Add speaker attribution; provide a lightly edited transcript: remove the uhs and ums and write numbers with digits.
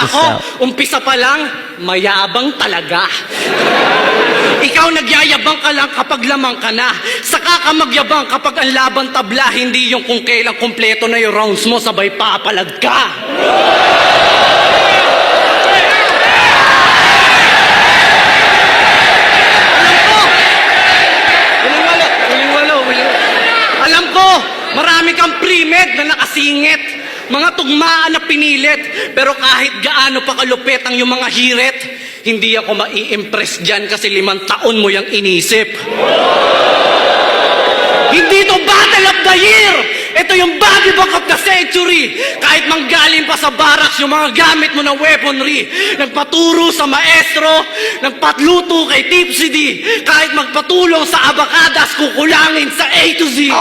Speaker 1: Nako, umpisa pa lang, mayabang talaga. Ikaw nagyayabang ka lang kapag lamang ka na. Saka ka magyabang kapag ang laban tabla, hindi yung kung kailang kumpleto na yung rounds mo, sabay papalag ka. Alam ko, marami kang pre-med na nakasingit. Mga tugmaan na pinilit. Pero kahit gaano pa kalupit ang yung mga hirit, hindi ako mai-impress dyan kasi 5 taon mo yung inisip. Hindi to Battle of the Year! Ito yung Body Book of the Century! Kahit manggaling pa sa barracks yung mga gamit mo na weaponry, nagpaturo sa maestro, nagpatluto kay Tipsy D, kahit magpatulong sa abakadas, kukulangin sa A to Z.